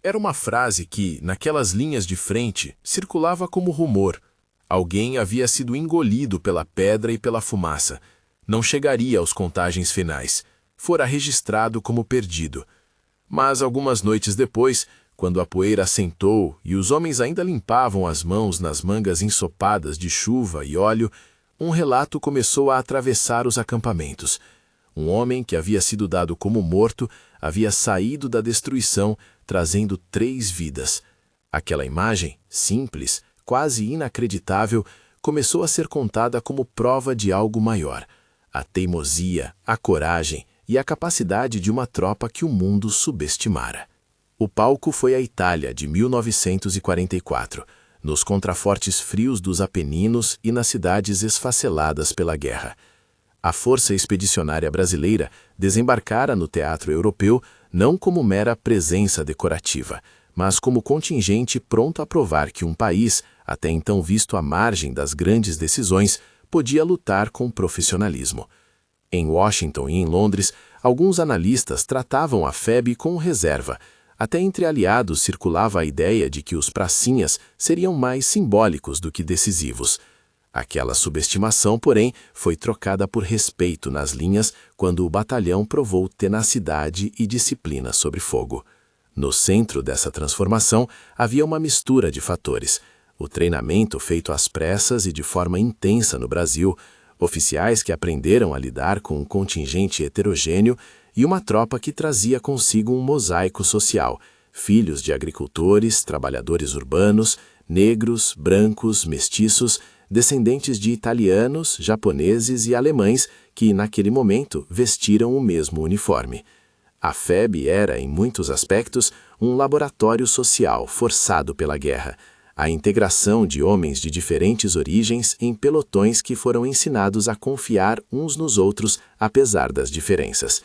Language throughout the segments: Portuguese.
Era uma frase que, naquelas linhas de frente, circulava como rumor. Alguém havia sido engolido pela pedra e pela fumaça. Não chegaria aos contagens finais. Fora registrado como perdido. Mas algumas noites depois, quando a poeira assentou e os homens ainda limpavam as mãos nas mangas ensopadas de chuva e óleo, um relato começou a atravessar os acampamentos. Um homem que havia sido dado como morto havia saído da destruição, trazendo 3 vidas. Aquela imagem, simples, quase inacreditável, começou a ser contada como prova de algo maior. A teimosia, a coragem e a capacidade de uma tropa que o mundo subestimara. O palco foi a Itália de 1944, nos contrafortes frios dos Apeninos e nas cidades esfaceladas pela guerra. A Força Expedicionária Brasileira desembarcara no teatro europeu não como mera presença decorativa, mas como contingente pronto a provar que um país, até então visto à margem das grandes decisões, podia lutar com profissionalismo. Em Washington e em Londres, alguns analistas tratavam a FEB com reserva. Até entre aliados circulava a ideia de que os pracinhas seriam mais simbólicos do que decisivos. Aquela subestimação, porém, foi trocada por respeito nas linhas quando o batalhão provou tenacidade e disciplina sob fogo. No centro dessa transformação havia uma mistura de fatores. O treinamento feito às pressas e de forma intensa no Brasil, oficiais que aprenderam a lidar com um contingente heterogêneo e uma tropa que trazia consigo um mosaico social, filhos de agricultores, trabalhadores urbanos, negros, brancos, mestiços, descendentes de italianos, japoneses e alemães que, naquele momento, vestiram o mesmo uniforme. A FEB era, em muitos aspectos, um laboratório social forçado pela guerra, a integração de homens de diferentes origens em pelotões que foram ensinados a confiar uns nos outros apesar das diferenças.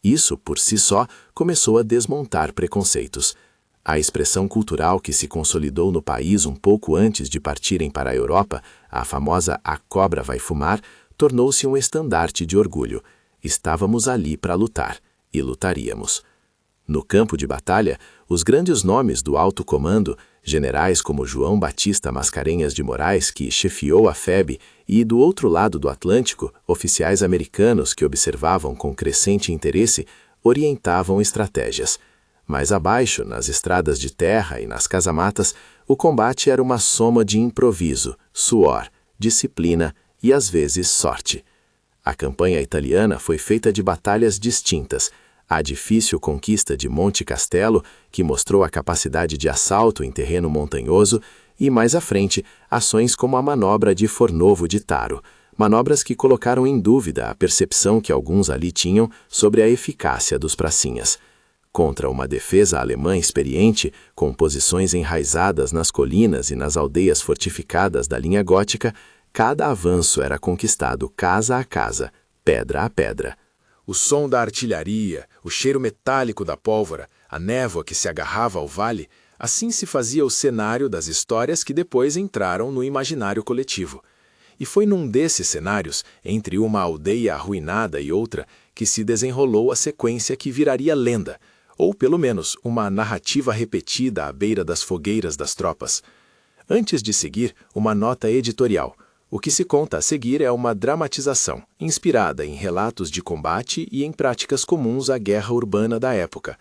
Isso, por si só, começou a desmontar preconceitos. A expressão cultural que se consolidou no país um pouco antes de partirem para a Europa, a famosa "A cobra vai fumar", tornou-se um estandarte de orgulho. Estávamos ali para lutar, e lutaríamos. No campo de batalha, os grandes nomes do alto comando, generais como João Batista Mascarenhas de Moraes, que chefiou a FEB, e do outro lado do Atlântico, oficiais americanos que observavam com crescente interesse, orientavam estratégias. Mais abaixo, nas estradas de terra e nas casamatas, o combate era uma soma de improviso, suor, disciplina e, às vezes, sorte. A campanha italiana foi feita de batalhas distintas. A difícil conquista de Monte Castelo, que mostrou a capacidade de assalto em terreno montanhoso, e, mais à frente, ações como a manobra de Fornovo de Taro, manobras que colocaram em dúvida a percepção que alguns ali tinham sobre a eficácia dos pracinhas. Contra uma defesa alemã experiente, com posições enraizadas nas colinas e nas aldeias fortificadas da linha gótica, cada avanço era conquistado casa a casa, pedra a pedra. O som da artilharia, o cheiro metálico da pólvora, a névoa que se agarrava ao vale, assim se fazia o cenário das histórias que depois entraram no imaginário coletivo. E foi num desses cenários, entre uma aldeia arruinada e outra, que se desenrolou a sequência que viraria lenda, ou pelo menos uma narrativa repetida à beira das fogueiras das tropas. Antes de seguir, uma nota editorial. O que se conta a seguir é uma dramatização, inspirada em relatos de combate e em práticas comuns à guerra urbana da época.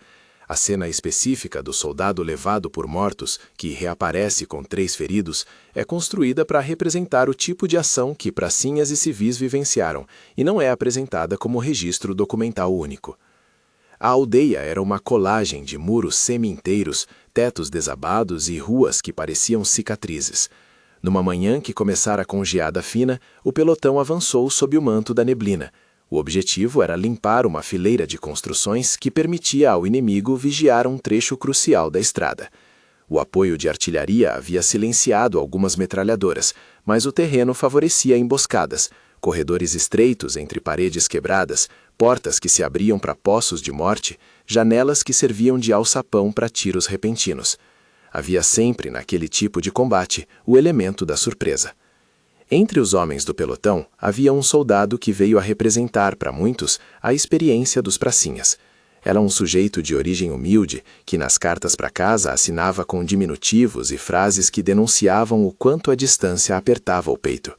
A cena específica do soldado levado por mortos, que reaparece com 3 feridos, é construída para representar o tipo de ação que pracinhas e civis vivenciaram, e não é apresentada como registro documental único. A aldeia era uma colagem de muros semi-inteiros, tetos desabados e ruas que pareciam cicatrizes. Numa manhã que começara com geada fina, o pelotão avançou sob o manto da neblina. O objetivo era limpar uma fileira de construções que permitia ao inimigo vigiar um trecho crucial da estrada. O apoio de artilharia havia silenciado algumas metralhadoras, mas o terreno favorecia emboscadas, corredores estreitos entre paredes quebradas, portas que se abriam para poços de morte, janelas que serviam de alçapão para tiros repentinos. Havia sempre, naquele tipo de combate, o elemento da surpresa. Entre os homens do pelotão, havia um soldado que veio a representar para muitos a experiência dos pracinhas. Era um sujeito de origem humilde que nas cartas para casa assinava com diminutivos e frases que denunciavam o quanto a distância apertava o peito.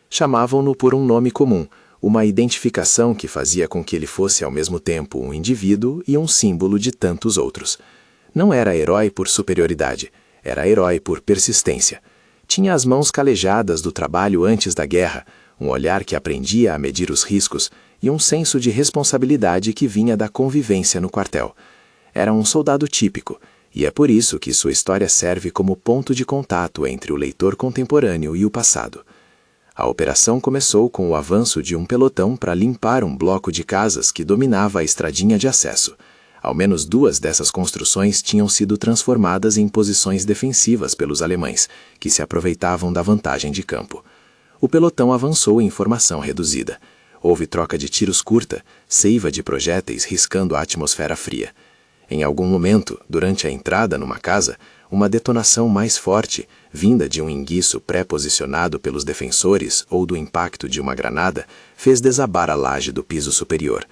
Chamavam-no por um nome comum, uma identificação que fazia com que ele fosse ao mesmo tempo um indivíduo e um símbolo de tantos outros. Não era herói por superioridade, era herói por persistência. Tinha as mãos calejadas do trabalho antes da guerra, um olhar que aprendia a medir os riscos e um senso de responsabilidade que vinha da convivência no quartel. Era um soldado típico, e é por isso que sua história serve como ponto de contato entre o leitor contemporâneo e o passado. A operação começou com o avanço de um pelotão para limpar um bloco de casas que dominava a estradinha de acesso. Ao menos 2 dessas construções tinham sido transformadas em posições defensivas pelos alemães, que se aproveitavam da vantagem de campo. O pelotão avançou em formação reduzida. Houve troca de tiros curta, seiva de projéteis riscando a atmosfera fria. Em algum momento, durante a entrada numa casa, uma detonação mais forte, vinda de um enguiço pré-posicionado pelos defensores ou do impacto de uma granada, fez desabar a laje do piso superior.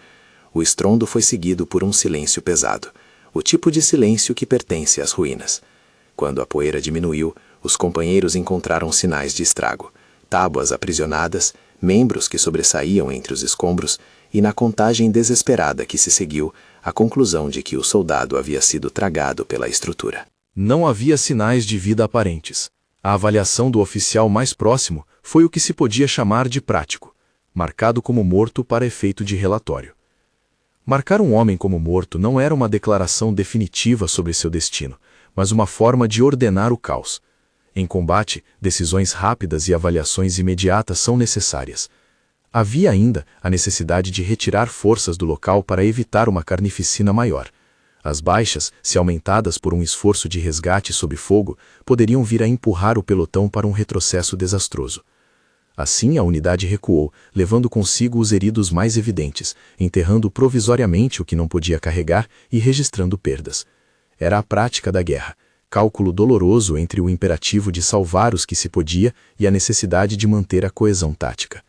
O estrondo foi seguido por um silêncio pesado, o tipo de silêncio que pertence às ruínas. Quando a poeira diminuiu, os companheiros encontraram sinais de estrago, tábuas aprisionadas, membros que sobressaíam entre os escombros e, na contagem desesperada que se seguiu, a conclusão de que o soldado havia sido tragado pela estrutura. Não havia sinais de vida aparentes. A avaliação do oficial mais próximo foi o que se podia chamar de prático, marcado como morto para efeito de relatório. Marcar um homem como morto não era uma declaração definitiva sobre seu destino, mas uma forma de ordenar o caos. Em combate, decisões rápidas e avaliações imediatas são necessárias. Havia ainda a necessidade de retirar forças do local para evitar uma carnificina maior. As baixas, se aumentadas por um esforço de resgate sob fogo, poderiam vir a empurrar o pelotão para um retrocesso desastroso. Assim, a unidade recuou, levando consigo os heridos mais evidentes, enterrando provisoriamente o que não podia carregar e registrando perdas. Era a prática da guerra, cálculo doloroso entre o imperativo de salvar os que se podia e a necessidade de manter a coesão tática.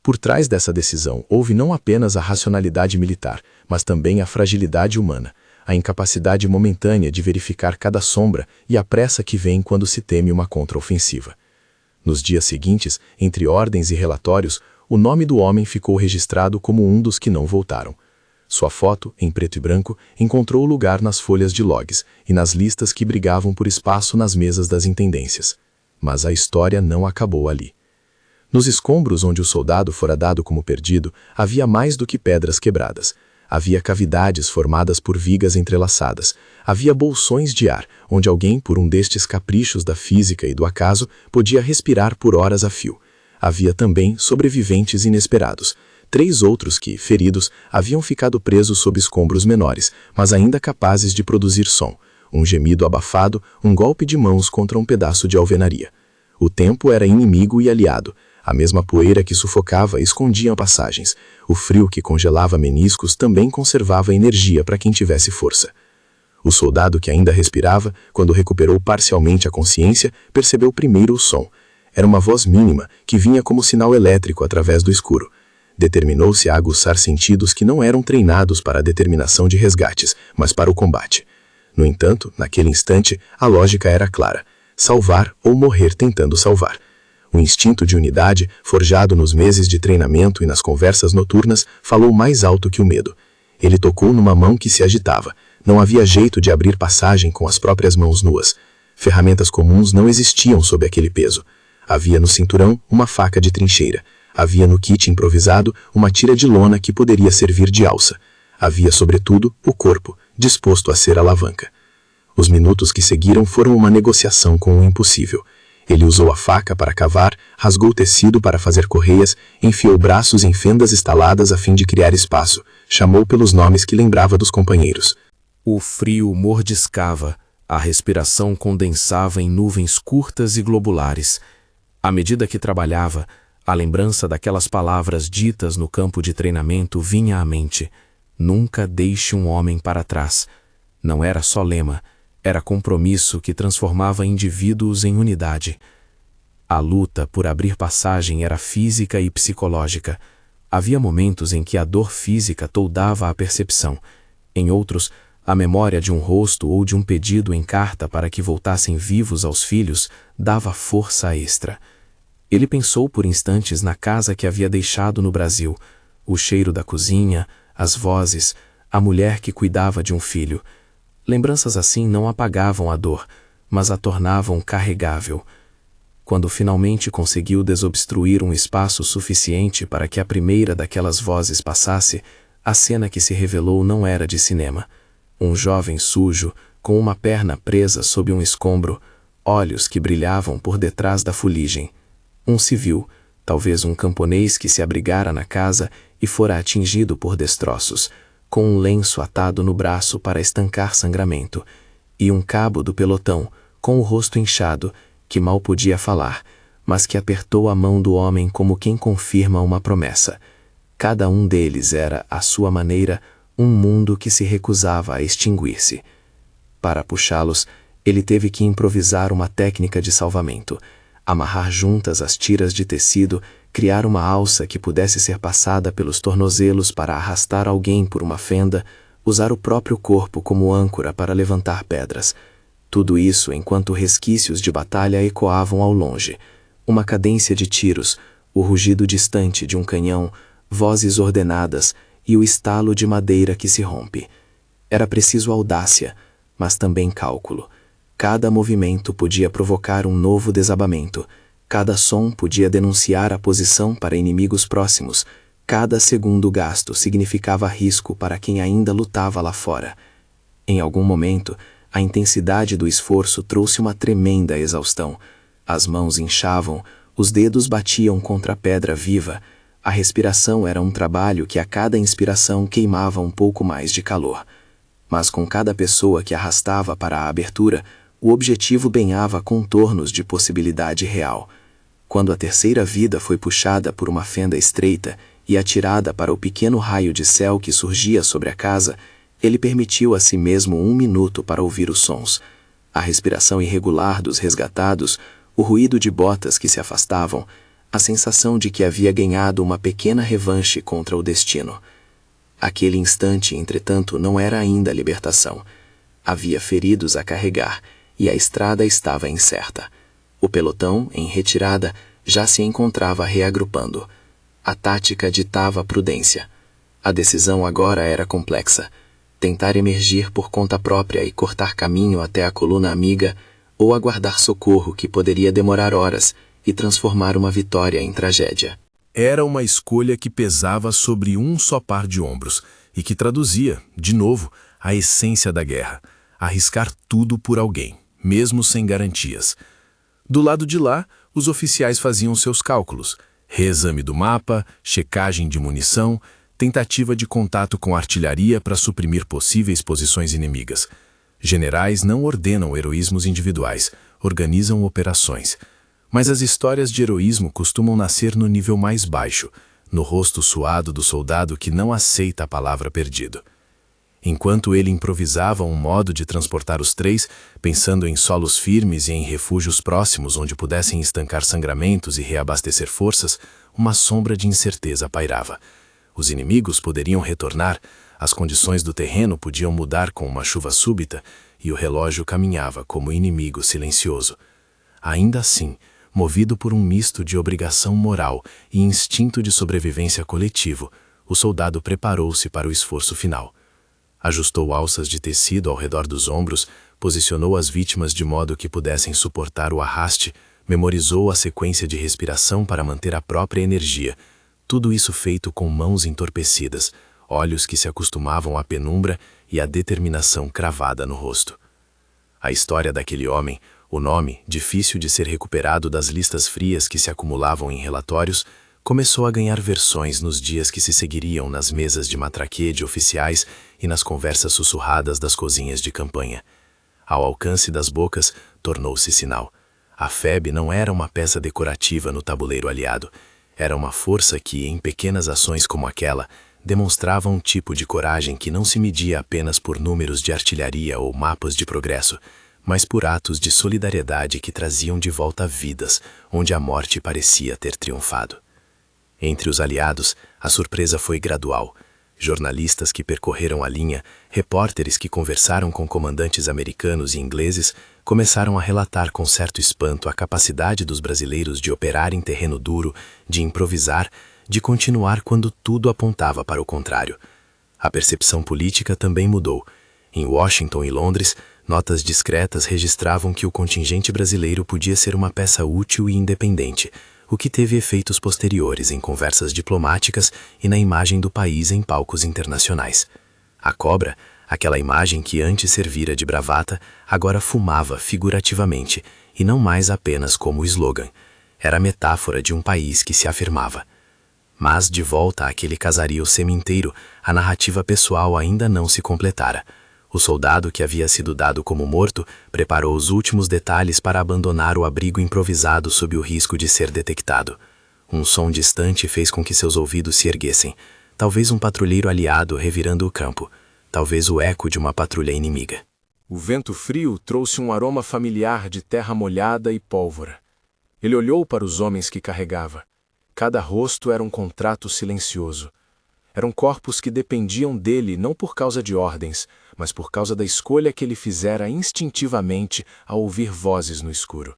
Por trás dessa decisão houve não apenas a racionalidade militar, mas também a fragilidade humana, a incapacidade momentânea de verificar cada sombra e a pressa que vem quando se teme uma contraofensiva. Nos dias seguintes, entre ordens e relatórios, o nome do homem ficou registrado como um dos que não voltaram. Sua foto, em preto e branco, encontrou lugar nas folhas de logs e nas listas que brigavam por espaço nas mesas das intendências. Mas a história não acabou ali. Nos escombros onde o soldado fora dado como perdido, havia mais do que pedras quebradas. Havia cavidades formadas por vigas entrelaçadas. Havia bolsões de ar, onde alguém, por um destes caprichos da física e do acaso, podia respirar por horas a fio. Havia também sobreviventes inesperados. 3 outros que, feridos, haviam ficado presos sob escombros menores, mas ainda capazes de produzir som. Um gemido abafado, um golpe de mãos contra um pedaço de alvenaria. O tempo era inimigo e aliado. A mesma poeira que sufocava escondia passagens. O frio que congelava meniscos também conservava energia para quem tivesse força. O soldado que ainda respirava, quando recuperou parcialmente a consciência, percebeu primeiro o som. Era uma voz mínima, que vinha como sinal elétrico através do escuro. Determinou-se a aguçar sentidos que não eram treinados para a determinação de resgates, mas para o combate. No entanto, naquele instante, a lógica era clara: salvar ou morrer tentando salvar. O instinto de unidade, forjado nos meses de treinamento e nas conversas noturnas, falou mais alto que o medo. Ele tocou numa mão que se agitava. Não havia jeito de abrir passagem com as próprias mãos nuas. Ferramentas comuns não existiam sob aquele peso. Havia no cinturão uma faca de trincheira. Havia no kit improvisado uma tira de lona que poderia servir de alça. Havia, sobretudo, o corpo, disposto a ser alavanca. Os minutos que seguiram foram uma negociação com o impossível. Ele usou a faca para cavar, rasgou o tecido para fazer correias, enfiou braços em fendas estaladas a fim de criar espaço, chamou pelos nomes que lembrava dos companheiros. O frio mordiscava, a respiração condensava em nuvens curtas e globulares. À medida que trabalhava, a lembrança daquelas palavras ditas no campo de treinamento vinha à mente. Nunca deixe um homem para trás. Não era só lema. Era compromisso que transformava indivíduos em unidade. A luta por abrir passagem era física e psicológica. Havia momentos em que a dor física toldava a percepção. Em outros, a memória de um rosto ou de um pedido em carta para que voltassem vivos aos filhos dava força extra. Ele pensou por instantes na casa que havia deixado no Brasil, o cheiro da cozinha, as vozes, a mulher que cuidava de um filho. Lembranças assim não apagavam a dor, mas a tornavam carregável. Quando finalmente conseguiu desobstruir um espaço suficiente para que a primeira daquelas vozes passasse, a cena que se revelou não era de cinema. Um jovem sujo, com uma perna presa sob um escombro, olhos que brilhavam por detrás da fuligem. Um civil, talvez um camponês que se abrigara na casa e fora atingido por destroços, com um lenço atado no braço para estancar sangramento, e um cabo do pelotão, com o rosto inchado, que mal podia falar, mas que apertou a mão do homem como quem confirma uma promessa. Cada um deles era, à sua maneira, um mundo que se recusava a extinguir-se. Para puxá-los, ele teve que improvisar uma técnica de salvamento, amarrar juntas as tiras de tecido, criar uma alça que pudesse ser passada pelos tornozelos para arrastar alguém por uma fenda, usar o próprio corpo como âncora para levantar pedras. Tudo isso enquanto resquícios de batalha ecoavam ao longe. Uma cadência de tiros, o rugido distante de um canhão, vozes ordenadas e o estalo de madeira que se rompe. Era preciso audácia, mas também cálculo. Cada movimento podia provocar um novo desabamento. Cada som podia denunciar a posição para inimigos próximos. Cada segundo gasto significava risco para quem ainda lutava lá fora. Em algum momento, a intensidade do esforço trouxe uma tremenda exaustão. As mãos inchavam, os dedos batiam contra a pedra viva. A respiração era um trabalho que a cada inspiração queimava um pouco mais de calor. Mas com cada pessoa que arrastava para a abertura, o objetivo banhava contornos de possibilidade real. Quando a terceira vida foi puxada por uma fenda estreita e atirada para o pequeno raio de céu que surgia sobre a casa, ele permitiu a si mesmo 1 minuto para ouvir os sons. A respiração irregular dos resgatados, o ruído de botas que se afastavam, a sensação de que havia ganhado uma pequena revanche contra o destino. Aquele instante, entretanto, não era ainda a libertação. Havia feridos a carregar, e a estrada estava incerta. O pelotão, em retirada, já se encontrava reagrupando. A tática ditava a prudência. A decisão agora era complexa. Tentar emergir por conta própria e cortar caminho até a coluna amiga, ou aguardar socorro que poderia demorar horas e transformar uma vitória em tragédia. Era uma escolha que pesava sobre um só par de ombros e que traduzia, de novo, a essência da guerra: arriscar tudo por alguém, mesmo sem garantias. Do lado de lá, os oficiais faziam seus cálculos: reexame do mapa, checagem de munição, tentativa de contato com artilharia para suprimir possíveis posições inimigas. Generais não ordenam heroísmos individuais, organizam operações. Mas as histórias de heroísmo costumam nascer no nível mais baixo, no rosto suado do soldado que não aceita a palavra perdido. Enquanto ele improvisava um modo de transportar os três, pensando em solos firmes e em refúgios próximos onde pudessem estancar sangramentos e reabastecer forças, uma sombra de incerteza pairava. Os inimigos poderiam retornar, as condições do terreno podiam mudar com uma chuva súbita e o relógio caminhava como inimigo silencioso. Ainda assim, movido por um misto de obrigação moral e instinto de sobrevivência coletivo, o soldado preparou-se para o esforço final. Ajustou alças de tecido ao redor dos ombros, posicionou as vítimas de modo que pudessem suportar o arraste, memorizou a sequência de respiração para manter a própria energia, tudo isso feito com mãos entorpecidas, olhos que se acostumavam à penumbra e a determinação cravada no rosto. A história daquele homem, o nome, difícil de ser recuperado das listas frias que se acumulavam em relatórios, começou a ganhar versões nos dias que se seguiriam nas mesas de matraquê de oficiais e nas conversas sussurradas das cozinhas de campanha. Ao alcance das bocas, tornou-se sinal. A FEB não era uma peça decorativa no tabuleiro aliado. Era uma força que, em pequenas ações como aquela, demonstrava um tipo de coragem que não se media apenas por números de artilharia ou mapas de progresso, mas por atos de solidariedade que traziam de volta vidas, onde a morte parecia ter triunfado. Entre os aliados, a surpresa foi gradual. Jornalistas que percorreram a linha, repórteres que conversaram com comandantes americanos e ingleses, começaram a relatar com certo espanto a capacidade dos brasileiros de operar em terreno duro, de improvisar, de continuar quando tudo apontava para o contrário. A percepção política também mudou. Em Washington e Londres, notas discretas registravam que o contingente brasileiro podia ser uma peça útil e independente, o que teve efeitos posteriores em conversas diplomáticas e na imagem do país em palcos internacionais. A cobra, aquela imagem que antes servira de bravata, agora fumava figurativamente e não mais apenas como slogan. Era a metáfora de um país que se afirmava. Mas, de volta àquele casario sementeiro, a narrativa pessoal ainda não se completara. O soldado que havia sido dado como morto preparou os últimos detalhes para abandonar o abrigo improvisado sob o risco de ser detectado. Um som distante fez com que seus ouvidos se erguessem. Talvez um patrulheiro aliado revirando o campo. Talvez o eco de uma patrulha inimiga. O vento frio trouxe um aroma familiar de terra molhada e pólvora. Ele olhou para os homens que carregava. Cada rosto era um contrato silencioso. Eram corpos que dependiam dele não por causa de ordens, mas por causa da escolha que ele fizera instintivamente ao ouvir vozes no escuro.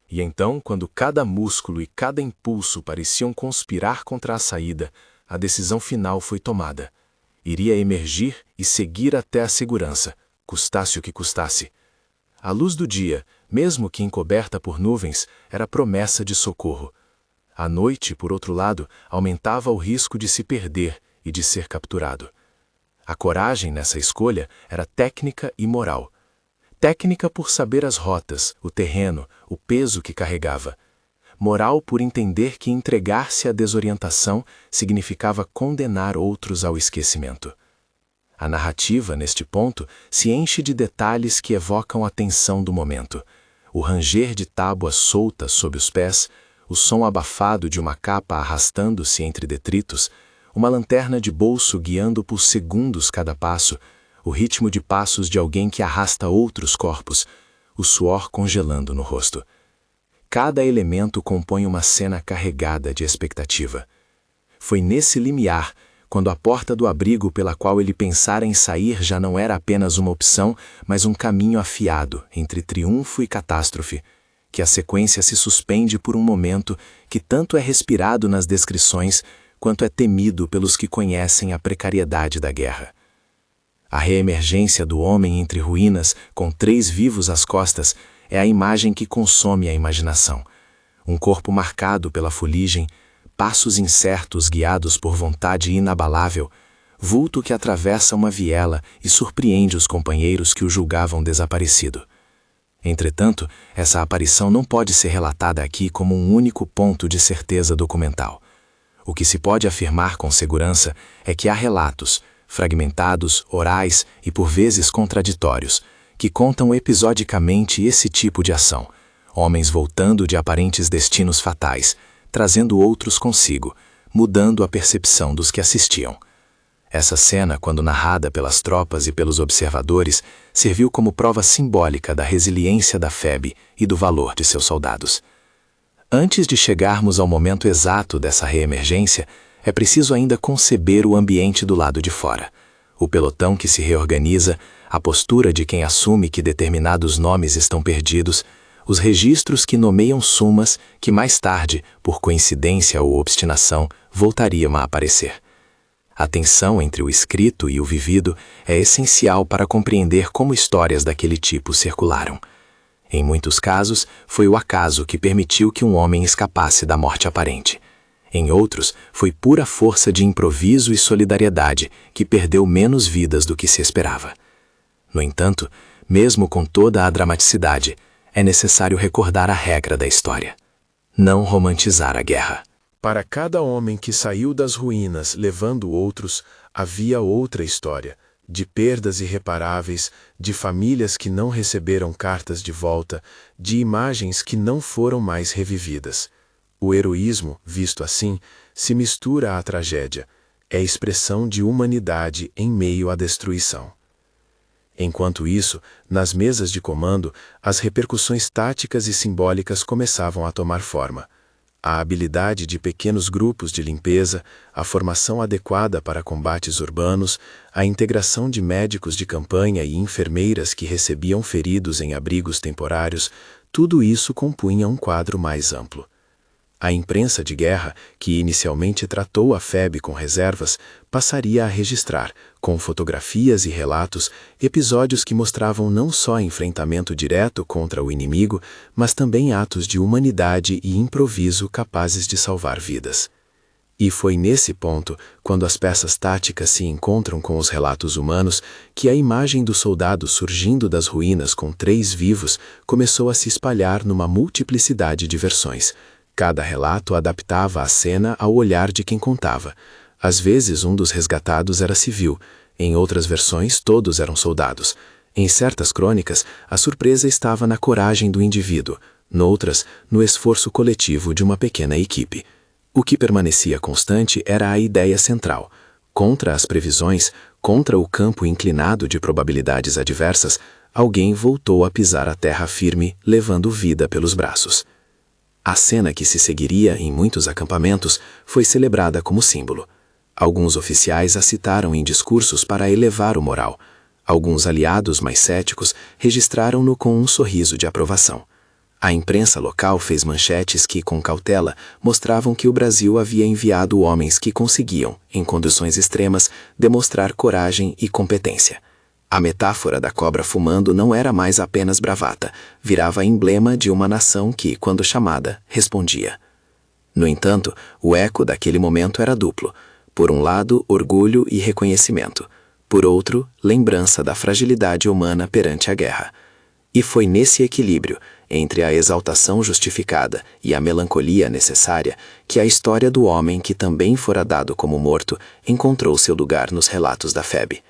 E então, quando cada músculo e cada impulso pareciam conspirar contra a saída, a decisão final foi tomada. Iria emergir e seguir até a segurança, custasse o que custasse. A luz do dia, mesmo que encoberta por nuvens, era promessa de socorro. A noite, por outro lado, aumentava o risco de se perder e de ser capturado. A coragem nessa escolha era técnica e moral. Técnica por saber as rotas, o terreno, o peso que carregava. Moral por entender que entregar-se à desorientação significava condenar outros ao esquecimento. A narrativa, neste ponto, se enche de detalhes que evocam a tensão do momento. O ranger de tábuas soltas sob os pés, o som abafado de uma capa arrastando-se entre detritos, uma lanterna de bolso guiando por segundos cada passo, o ritmo de passos de alguém que arrasta outros corpos, o suor congelando no rosto. Cada elemento compõe uma cena carregada de expectativa. Foi nesse limiar, quando a porta do abrigo pela qual ele pensara em sair já não era apenas uma opção, mas um caminho afiado entre triunfo e catástrofe, que a sequência se suspende por um momento que tanto é respirado nas descrições quanto é temido pelos que conhecem a precariedade da guerra. A reemergência do homem entre ruínas, com 3 vivos às costas, é a imagem que consome a imaginação. Um corpo marcado pela fuligem, passos incertos guiados por vontade inabalável, vulto que atravessa uma viela e surpreende os companheiros que o julgavam desaparecido. Entretanto, essa aparição não pode ser relatada aqui como um único ponto de certeza documental. O que se pode afirmar com segurança é que há relatos, fragmentados, orais e por vezes contraditórios, que contam episodicamente esse tipo de ação, homens voltando de aparentes destinos fatais, trazendo outros consigo, mudando a percepção dos que assistiam. Essa cena, quando narrada pelas tropas e pelos observadores, serviu como prova simbólica da resiliência da FEB e do valor de seus soldados. Antes de chegarmos ao momento exato dessa reemergência, é preciso ainda conceber o ambiente do lado de fora. O pelotão que se reorganiza, a postura de quem assume que determinados nomes estão perdidos, os registros que nomeiam sumas que mais tarde, por coincidência ou obstinação, voltariam a aparecer. A tensão entre o escrito e o vivido é essencial para compreender como histórias daquele tipo circularam. Em muitos casos, foi o acaso que permitiu que um homem escapasse da morte aparente. Em outros, foi pura força de improviso e solidariedade que perdeu menos vidas do que se esperava. No entanto, mesmo com toda a dramaticidade, é necessário recordar a regra da história: não romantizar a guerra. Para cada homem que saiu das ruínas levando outros, havia outra história, de perdas irreparáveis, de famílias que não receberam cartas de volta, de imagens que não foram mais revividas. O heroísmo, visto assim, se mistura à tragédia, é expressão de humanidade em meio à destruição. Enquanto isso, nas mesas de comando, as repercussões táticas e simbólicas começavam a tomar forma. A habilidade de pequenos grupos de limpeza, a formação adequada para combates urbanos, a integração de médicos de campanha e enfermeiras que recebiam feridos em abrigos temporários, tudo isso compunha um quadro mais amplo. A imprensa de guerra, que inicialmente tratou a FEB com reservas, passaria a registrar, com fotografias e relatos, episódios que mostravam não só enfrentamento direto contra o inimigo, mas também atos de humanidade e improviso capazes de salvar vidas. E foi nesse ponto, quando as peças táticas se encontram com os relatos humanos, que a imagem do soldado surgindo das ruínas com 3 vivos começou a se espalhar numa multiplicidade de versões. Cada relato adaptava a cena ao olhar de quem contava. Às vezes, um dos resgatados era civil, em outras versões, todos eram soldados. Em certas crônicas, a surpresa estava na coragem do indivíduo, noutras, no esforço coletivo de uma pequena equipe. O que permanecia constante era a ideia central. Contra as previsões, contra o campo inclinado de probabilidades adversas, alguém voltou a pisar a terra firme, levando vida pelos braços. A cena que se seguiria em muitos acampamentos foi celebrada como símbolo. Alguns oficiais a citaram em discursos para elevar o moral. Alguns aliados mais céticos registraram-no com um sorriso de aprovação. A imprensa local fez manchetes que, com cautela, mostravam que o Brasil havia enviado homens que conseguiam, em condições extremas, demonstrar coragem e competência. A metáfora da cobra fumando não era mais apenas bravata, virava emblema de uma nação que, quando chamada, respondia. No entanto, o eco daquele momento era duplo. Por um lado, orgulho e reconhecimento. Por outro, lembrança da fragilidade humana perante a guerra. E foi nesse equilíbrio, entre a exaltação justificada e a melancolia necessária, que a história do homem que também fora dado como morto encontrou seu lugar nos relatos da FEB.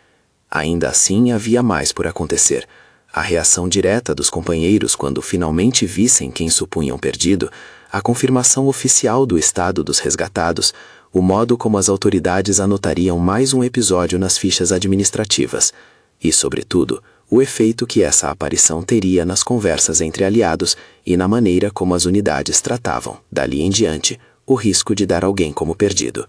Ainda assim, havia mais por acontecer. A reação direta dos companheiros quando finalmente vissem quem supunham perdido, a confirmação oficial do estado dos resgatados, o modo como as autoridades anotariam mais um episódio nas fichas administrativas e, sobretudo, o efeito que essa aparição teria nas conversas entre aliados e na maneira como as unidades tratavam, dali em diante, o risco de dar alguém como perdido.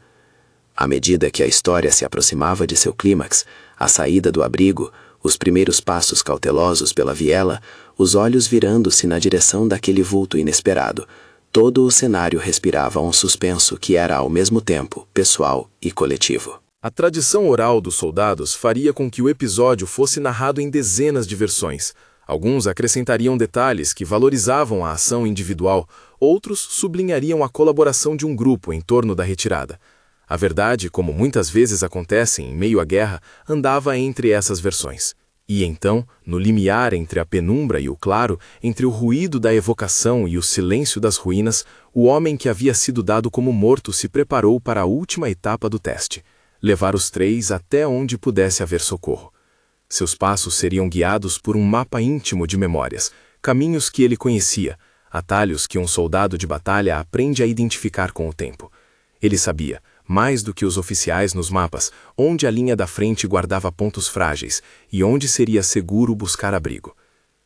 À medida que a história se aproximava de seu clímax, a saída do abrigo, os primeiros passos cautelosos pela viela, os olhos virando-se na direção daquele vulto inesperado, todo o cenário respirava um suspenso que era ao mesmo tempo pessoal e coletivo. A tradição oral dos soldados faria com que o episódio fosse narrado em dezenas de versões. Alguns acrescentariam detalhes que valorizavam a ação individual, outros sublinhariam a colaboração de um grupo em torno da retirada. A verdade, como muitas vezes acontece em meio à guerra, andava entre essas versões. E então, no limiar entre a penumbra e o claro, entre o ruído da evocação e o silêncio das ruínas, o homem que havia sido dado como morto se preparou para a última etapa do teste: levar os 3 até onde pudesse haver socorro. Seus passos seriam guiados por um mapa íntimo de memórias, caminhos que ele conhecia, atalhos que um soldado de batalha aprende a identificar com o tempo. Ele sabia, mais do que os oficiais nos mapas, onde a linha da frente guardava pontos frágeis e onde seria seguro buscar abrigo.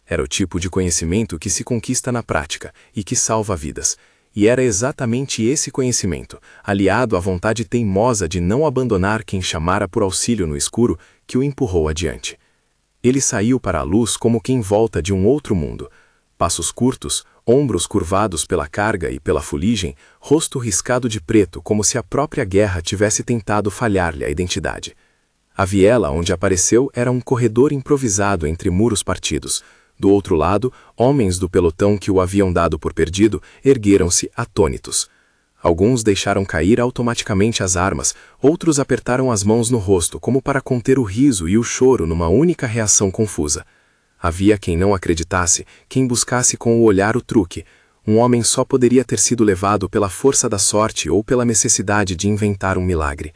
Era o tipo de conhecimento que se conquista na prática e que salva vidas. E era exatamente esse conhecimento, aliado à vontade teimosa de não abandonar quem chamara por auxílio no escuro, que o empurrou adiante. Ele saiu para a luz como quem volta de um outro mundo. Passos curtos, ombros curvados pela carga e pela fuligem, rosto riscado de preto como se a própria guerra tivesse tentado falhar-lhe a identidade. A viela onde apareceu era um corredor improvisado entre muros partidos. Do outro lado, homens do pelotão que o haviam dado por perdido ergueram-se atônitos. Alguns deixaram cair automaticamente as armas, outros apertaram as mãos no rosto como para conter o riso e o choro numa única reação confusa. Havia quem não acreditasse, quem buscasse com o olhar o truque. Um homem só poderia ter sido levado pela força da sorte ou pela necessidade de inventar um milagre.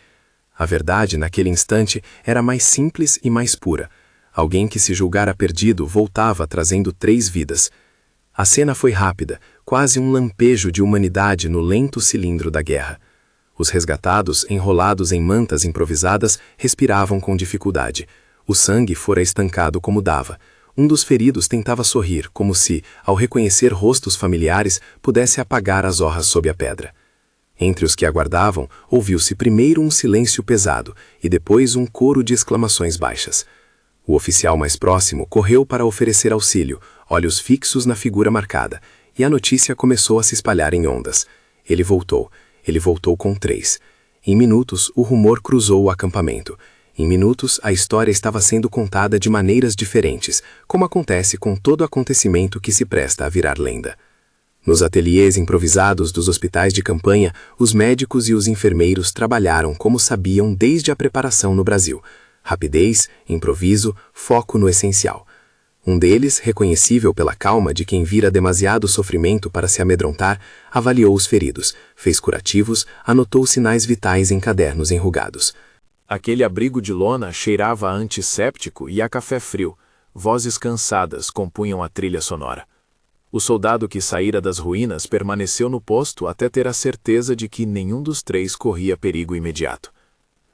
A verdade, naquele instante, era mais simples e mais pura. Alguém que se julgara perdido voltava trazendo 3 vidas. A cena foi rápida, quase um lampejo de humanidade no lento cilindro da guerra. Os resgatados, enrolados em mantas improvisadas, respiravam com dificuldade. O sangue fora estancado como dava. Um dos feridos tentava sorrir, como se, ao reconhecer rostos familiares, pudesse apagar as horras sob a pedra. Entre os que aguardavam, ouviu-se primeiro um silêncio pesado e depois um coro de exclamações baixas. O oficial mais próximo correu para oferecer auxílio, olhos fixos na figura marcada, e a notícia começou a se espalhar em ondas. Ele voltou com 3. Em minutos, o rumor cruzou o acampamento. Em minutos, a história estava sendo contada de maneiras diferentes, como acontece com todo acontecimento que se presta a virar lenda. Nos ateliês improvisados dos hospitais de campanha, os médicos e os enfermeiros trabalharam como sabiam desde a preparação no Brasil. Rapidez, improviso, foco no essencial. Um deles, reconhecível pela calma de quem vira demasiado sofrimento para se amedrontar, avaliou os feridos, fez curativos, anotou sinais vitais em cadernos enrugados. Aquele abrigo de lona cheirava a antisséptico e a café frio. Vozes cansadas compunham a trilha sonora. O soldado que saíra das ruínas permaneceu no posto até ter a certeza de que nenhum dos 3 corria perigo imediato.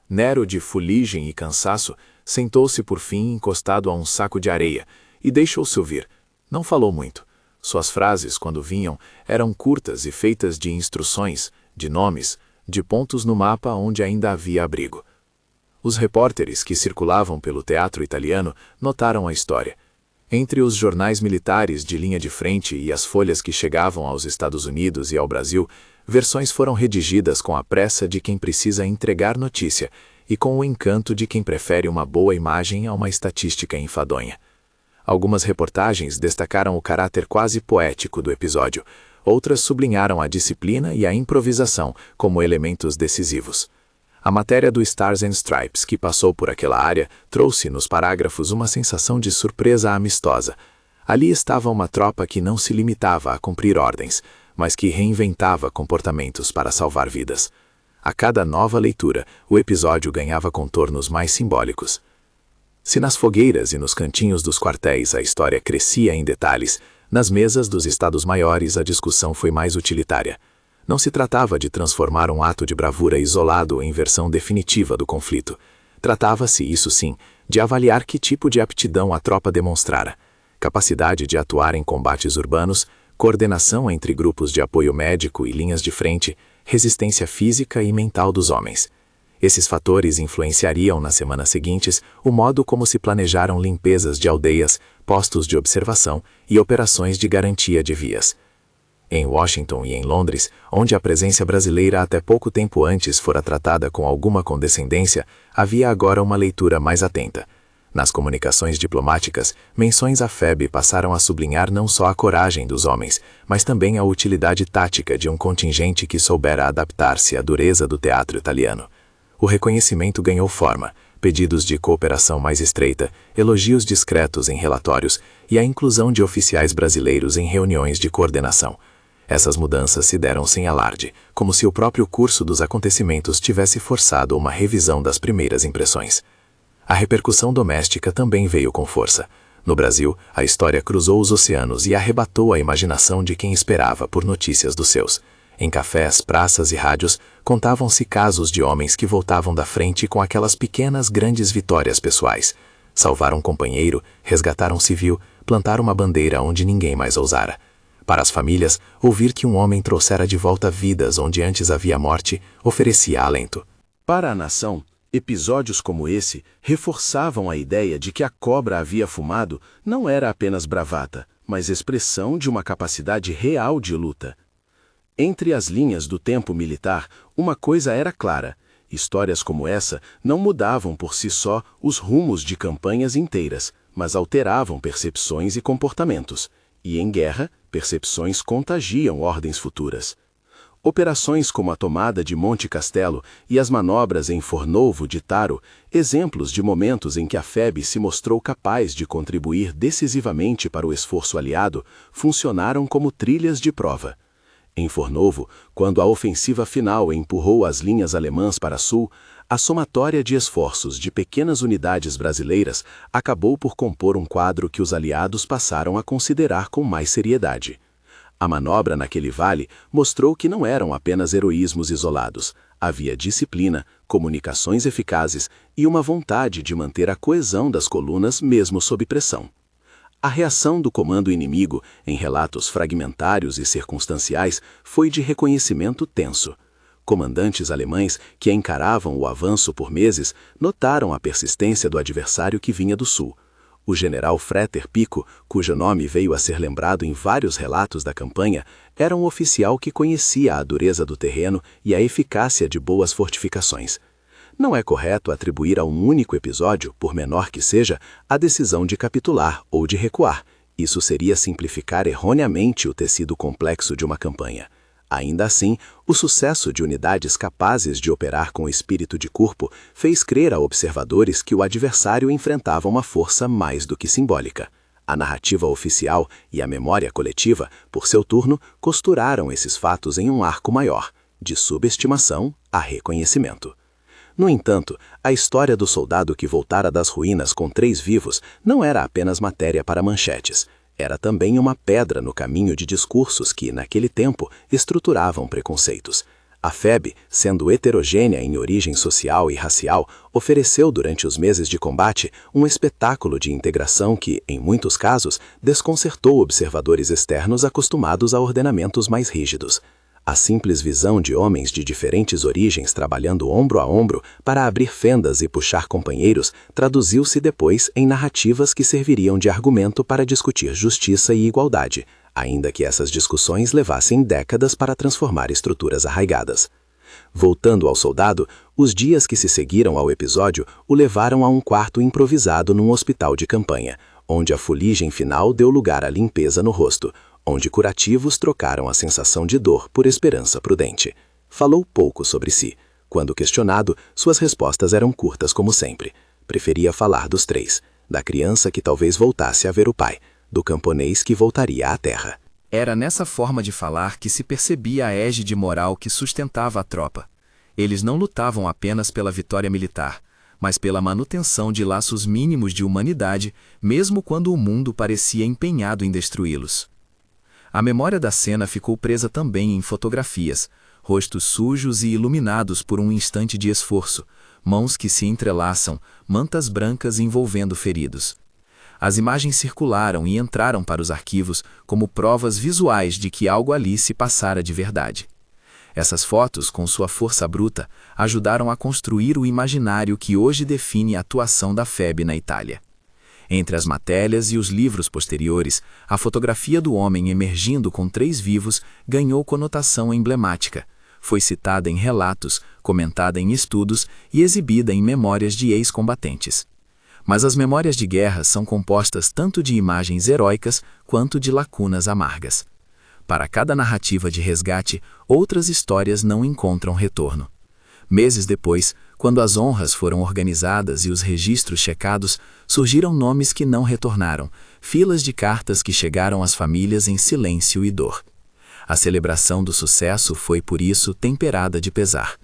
Nero, de fuligem e cansaço, sentou-se por fim encostado a um saco de areia e deixou-se ouvir. Não falou muito. Suas frases, quando vinham, eram curtas e feitas de instruções, de nomes, de pontos no mapa onde ainda havia abrigo. Os repórteres que circulavam pelo teatro italiano notaram a história. Entre os jornais militares de linha de frente e as folhas que chegavam aos Estados Unidos e ao Brasil, versões foram redigidas com a pressa de quem precisa entregar notícia e com o encanto de quem prefere uma boa imagem a uma estatística enfadonha. Algumas reportagens destacaram o caráter quase poético do episódio, outras sublinharam a disciplina e a improvisação como elementos decisivos. A matéria do Stars and Stripes, que passou por aquela área, trouxe nos parágrafos uma sensação de surpresa amistosa. Ali estava uma tropa que não se limitava a cumprir ordens, mas que reinventava comportamentos para salvar vidas. A cada nova leitura, o episódio ganhava contornos mais simbólicos. Se nas fogueiras e nos cantinhos dos quartéis a história crescia em detalhes, nas mesas dos estados-maiores a discussão foi mais utilitária. Não se tratava de transformar um ato de bravura isolado em versão definitiva do conflito. Tratava-se, isso sim, de avaliar que tipo de aptidão a tropa demonstrara. Capacidade de atuar em combates urbanos, coordenação entre grupos de apoio médico e linhas de frente, resistência física e mental dos homens. Esses fatores influenciariam nas semanas seguintes o modo como se planejaram limpezas de aldeias, postos de observação e operações de garantia de vias. Em Washington e em Londres, onde a presença brasileira até pouco tempo antes fora tratada com alguma condescendência, havia agora uma leitura mais atenta. Nas comunicações diplomáticas, menções à FEB passaram a sublinhar não só a coragem dos homens, mas também a utilidade tática de um contingente que soubera adaptar-se à dureza do teatro italiano. O reconhecimento ganhou forma, pedidos de cooperação mais estreita, elogios discretos em relatórios e a inclusão de oficiais brasileiros em reuniões de coordenação. Essas mudanças se deram sem alarde, como se o próprio curso dos acontecimentos tivesse forçado uma revisão das primeiras impressões. A repercussão doméstica também veio com força. No Brasil, a história cruzou os oceanos e arrebatou a imaginação de quem esperava por notícias dos seus. Em cafés, praças e rádios, contavam-se casos de homens que voltavam da frente com aquelas pequenas grandes vitórias pessoais. Salvaram um companheiro, resgataram um civil, plantaram uma bandeira onde ninguém mais ousara. Para as famílias, ouvir que um homem trouxera de volta vidas onde antes havia morte, oferecia alento. Para a nação, episódios como esse reforçavam a ideia de que a cobra havia fumado não era apenas bravata, mas expressão de uma capacidade real de luta. Entre as linhas do tempo militar, uma coisa era clara: histórias como essa não mudavam por si só os rumos de campanhas inteiras, mas alteravam percepções e comportamentos. E em guerra, percepções contagiam ordens futuras. Operações como a tomada de Monte Castelo e as manobras em Fornovo de Taro, exemplos de momentos em que a FEB se mostrou capaz de contribuir decisivamente para o esforço aliado, funcionaram como trilhas de prova. Em Fornovo, quando a ofensiva final empurrou as linhas alemãs para sul, a somatória de esforços de pequenas unidades brasileiras acabou por compor um quadro que os aliados passaram a considerar com mais seriedade. A manobra naquele vale mostrou que não eram apenas heroísmos isolados. Havia disciplina, comunicações eficazes e uma vontade de manter a coesão das colunas mesmo sob pressão. A reação do comando inimigo, em relatos fragmentários e circunstanciais, foi de reconhecimento tenso. Comandantes alemães que encaravam o avanço por meses notaram a persistência do adversário que vinha do sul. O general Fretter Pico, cujo nome veio a ser lembrado em vários relatos da campanha, era um oficial que conhecia a dureza do terreno e a eficácia de boas fortificações. Não é correto atribuir a um único episódio, por menor que seja, a decisão de capitular ou de recuar. Isso seria simplificar erroneamente o tecido complexo de uma campanha. Ainda assim, o sucesso de unidades capazes de operar com espírito de corpo fez crer a observadores que o adversário enfrentava uma força mais do que simbólica. A narrativa oficial e a memória coletiva, por seu turno, costuraram esses fatos em um arco maior, de subestimação a reconhecimento. No entanto, a história do soldado que voltara das ruínas com 3 vivos não era apenas matéria para manchetes. Era também uma pedra no caminho de discursos que, naquele tempo, estruturavam preconceitos. A FEB, sendo heterogênea em origem social e racial, ofereceu durante os meses de combate um espetáculo de integração que, em muitos casos, desconcertou observadores externos acostumados a ordenamentos mais rígidos. A simples visão de homens de diferentes origens trabalhando ombro a ombro para abrir fendas e puxar companheiros traduziu-se depois em narrativas que serviriam de argumento para discutir justiça e igualdade, ainda que essas discussões levassem décadas para transformar estruturas arraigadas. Voltando ao soldado, os dias que se seguiram ao episódio o levaram a um quarto improvisado num hospital de campanha, onde a fuligem final deu lugar à limpeza no rosto, onde curativos trocaram a sensação de dor por esperança prudente. Falou pouco sobre si. Quando questionado, suas respostas eram curtas como sempre. Preferia falar dos 3, da criança que talvez voltasse a ver o pai, do camponês que voltaria à terra. Era nessa forma de falar que se percebia a égide moral que sustentava a tropa. Eles não lutavam apenas pela vitória militar, mas pela manutenção de laços mínimos de humanidade, mesmo quando o mundo parecia empenhado em destruí-los. A memória da cena ficou presa também em fotografias, rostos sujos e iluminados por um instante de esforço, mãos que se entrelaçam, mantas brancas envolvendo feridos. As imagens circularam e entraram para os arquivos como provas visuais de que algo ali se passara de verdade. Essas fotos, com sua força bruta, ajudaram a construir o imaginário que hoje define a atuação da FEB na Itália. Entre as matérias e os livros posteriores, a fotografia do homem emergindo com 3 vivos ganhou conotação emblemática. Foi citada em relatos, comentada em estudos e exibida em memórias de ex-combatentes. Mas as memórias de guerra são compostas tanto de imagens heróicas quanto de lacunas amargas. Para cada narrativa de resgate, outras histórias não encontram retorno. Meses depois, quando as honras foram organizadas e os registros checados, surgiram nomes que não retornaram, filas de cartas que chegaram às famílias em silêncio e dor. A celebração do sucesso foi, por isso, temperada de pesar.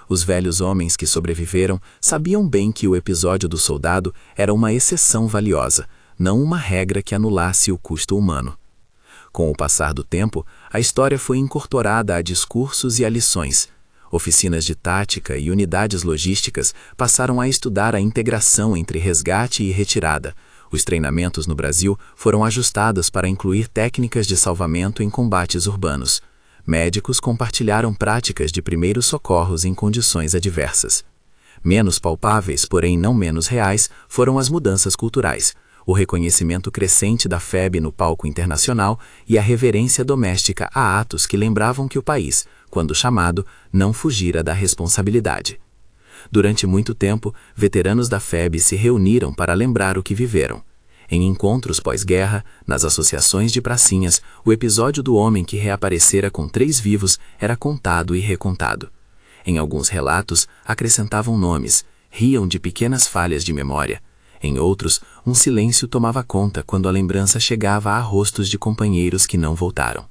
Os velhos homens que sobreviveram sabiam bem que o episódio do soldado era uma exceção valiosa, não uma regra que anulasse o custo humano. Com o passar do tempo, a história foi incorporada a discursos e a lições. Oficinas de tática e unidades logísticas passaram a estudar a integração entre resgate e retirada. Os treinamentos no Brasil foram ajustados para incluir técnicas de salvamento em combates urbanos. Médicos compartilharam práticas de primeiros socorros em condições adversas. Menos palpáveis, porém não menos reais, foram as mudanças culturais, o reconhecimento crescente da FEB no palco internacional e a reverência doméstica a atos que lembravam que o país, quando chamado, não fugira da responsabilidade. Durante muito tempo, veteranos da FEB se reuniram para lembrar o que viveram. Em encontros pós-guerra, nas associações de pracinhas, o episódio do homem que reaparecera com 3 vivos era contado e recontado. Em alguns relatos, acrescentavam nomes, riam de pequenas falhas de memória. Em outros, um silêncio tomava conta quando a lembrança chegava a rostos de companheiros que não voltaram.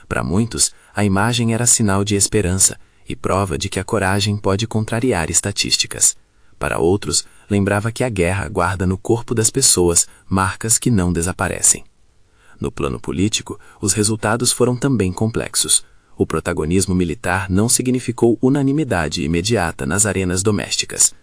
Para muitos, a imagem era sinal de esperança e prova de que a coragem pode contrariar estatísticas. Para outros, lembrava que a guerra guarda no corpo das pessoas marcas que não desaparecem. No plano político, os resultados foram também complexos. O protagonismo militar não significou unanimidade imediata nas arenas domésticas.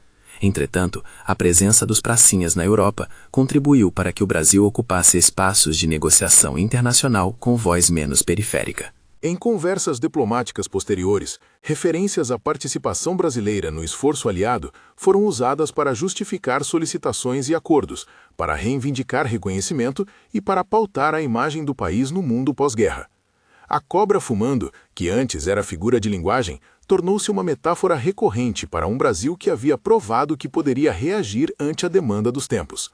Entretanto, a presença dos pracinhas na Europa contribuiu para que o Brasil ocupasse espaços de negociação internacional com voz menos periférica. Em conversas diplomáticas posteriores, referências à participação brasileira no esforço aliado foram usadas para justificar solicitações e acordos, para reivindicar reconhecimento e para pautar a imagem do país no mundo pós-guerra. A cobra fumando, que antes era figura de linguagem, tornou-se uma metáfora recorrente para um Brasil que havia provado que poderia reagir ante a demanda dos tempos.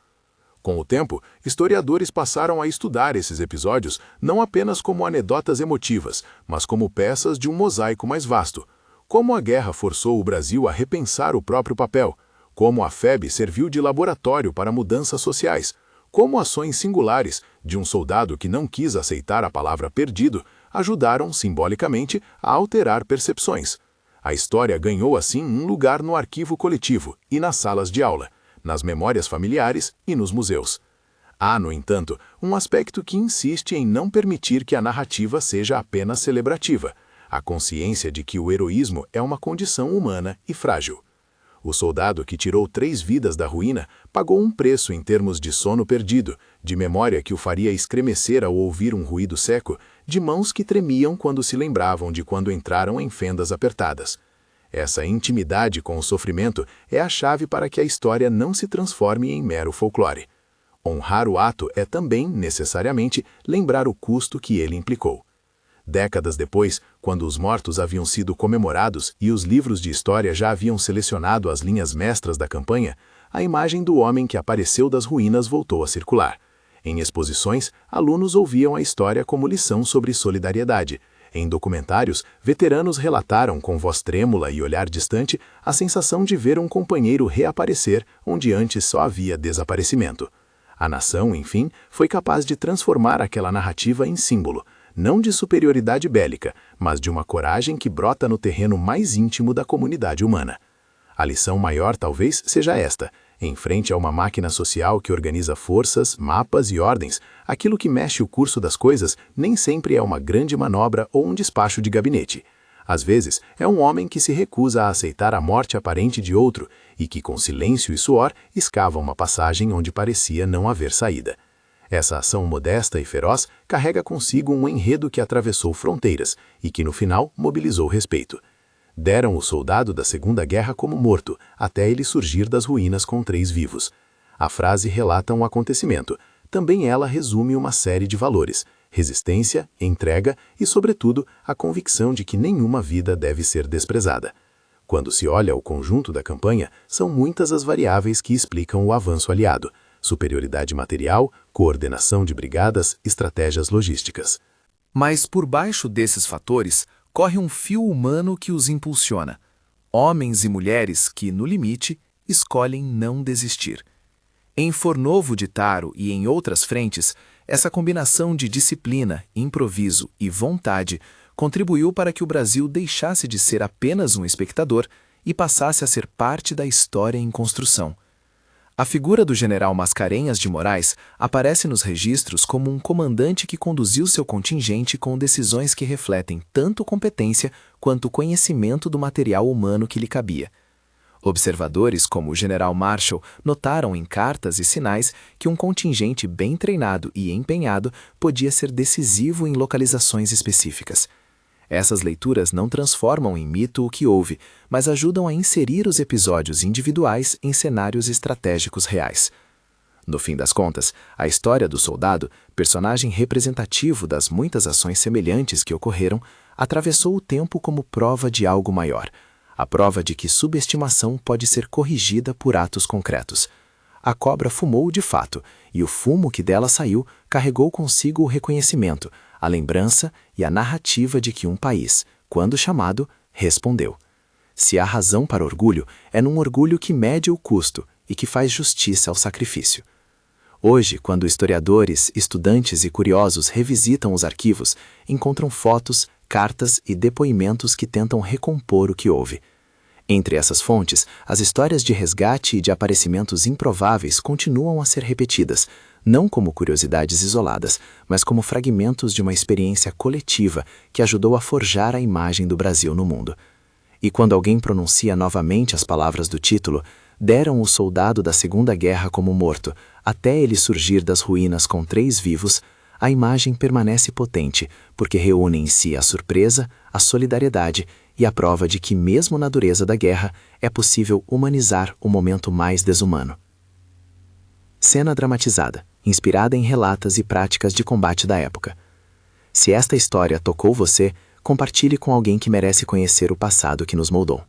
Com o tempo, historiadores passaram a estudar esses episódios não apenas como anedotas emotivas, mas como peças de um mosaico mais vasto. Como a guerra forçou o Brasil a repensar o próprio papel, como a FEB serviu de laboratório para mudanças sociais, como ações singulares de um soldado que não quis aceitar a palavra perdido ajudaram, simbolicamente, a alterar percepções. A história ganhou, assim, um lugar no arquivo coletivo e nas salas de aula, nas memórias familiares e nos museus. Há, no entanto, um aspecto que insiste em não permitir que a narrativa seja apenas celebrativa, a consciência de que o heroísmo é uma condição humana e frágil. O soldado que tirou 3 vidas da ruína pagou um preço em termos de sono perdido, de memória que o faria estremecer ao ouvir um ruído seco, de mãos que tremiam quando se lembravam de quando entraram em fendas apertadas. Essa intimidade com o sofrimento é a chave para que a história não se transforme em mero folclore. Honrar o ato é também, necessariamente, lembrar o custo que ele implicou. Décadas depois, quando os mortos haviam sido comemorados e os livros de história já haviam selecionado as linhas mestras da campanha, a imagem do homem que apareceu das ruínas voltou a circular. Em exposições, alunos ouviam a história como lição sobre solidariedade. Em documentários, veteranos relataram com voz trêmula e olhar distante a sensação de ver um companheiro reaparecer onde antes só havia desaparecimento. A nação, enfim, foi capaz de transformar aquela narrativa em símbolo, não de superioridade bélica, mas de uma coragem que brota no terreno mais íntimo da comunidade humana. A lição maior talvez seja esta: em frente a uma máquina social que organiza forças, mapas e ordens, aquilo que mexe o curso das coisas nem sempre é uma grande manobra ou um despacho de gabinete. Às vezes, é um homem que se recusa a aceitar a morte aparente de outro e que, com silêncio e suor, escava uma passagem onde parecia não haver saída. Essa ação modesta e feroz carrega consigo um enredo que atravessou fronteiras e que, no final, mobilizou respeito. Deram o soldado da Segunda Guerra como morto, até ele surgir das ruínas com 3 vivos. A frase relata um acontecimento. Também ela resume uma série de valores: resistência, entrega e, sobretudo, a convicção de que nenhuma vida deve ser desprezada. Quando se olha o conjunto da campanha, são muitas as variáveis que explicam o avanço aliado: superioridade material, coordenação de brigadas, estratégias logísticas. Mas por baixo desses fatores, corre um fio humano que os impulsiona. Homens e mulheres que, no limite, escolhem não desistir. Em Fornovo de Taro e em outras frentes, essa combinação de disciplina, improviso e vontade contribuiu para que o Brasil deixasse de ser apenas um espectador e passasse a ser parte da história em construção. A figura do general Mascarenhas de Moraes aparece nos registros como um comandante que conduziu seu contingente com decisões que refletem tanto competência quanto conhecimento do material humano que lhe cabia. Observadores como o general Marshall notaram em cartas e sinais que um contingente bem treinado e empenhado podia ser decisivo em localizações específicas. Essas leituras não transformam em mito o que houve, mas ajudam a inserir os episódios individuais em cenários estratégicos reais. No fim das contas, a história do soldado, personagem representativo das muitas ações semelhantes que ocorreram, atravessou o tempo como prova de algo maior, a prova de que subestimação pode ser corrigida por atos concretos. A cobra fumou de fato, e o fumo que dela saiu carregou consigo o reconhecimento, a lembrança e a narrativa de que um país, quando chamado, respondeu. Se há razão para orgulho, é num orgulho que mede o custo e que faz justiça ao sacrifício. Hoje, quando historiadores, estudantes e curiosos revisitam os arquivos, encontram fotos, cartas e depoimentos que tentam recompor o que houve. Entre essas fontes, as histórias de resgate e de aparecimentos improváveis continuam a ser repetidas, não como curiosidades isoladas, mas como fragmentos de uma experiência coletiva que ajudou a forjar a imagem do Brasil no mundo. E quando alguém pronuncia novamente as palavras do título, deram o soldado da Segunda Guerra como morto, até ele surgir das ruínas com 3 vivos, a imagem permanece potente, porque reúne em si a surpresa, a solidariedade e a prova de que, mesmo na dureza da guerra, é possível humanizar o momento mais desumano. Cena dramatizada, inspirada em relatos e práticas de combate da época. Se esta história tocou você, compartilhe com alguém que merece conhecer o passado que nos moldou.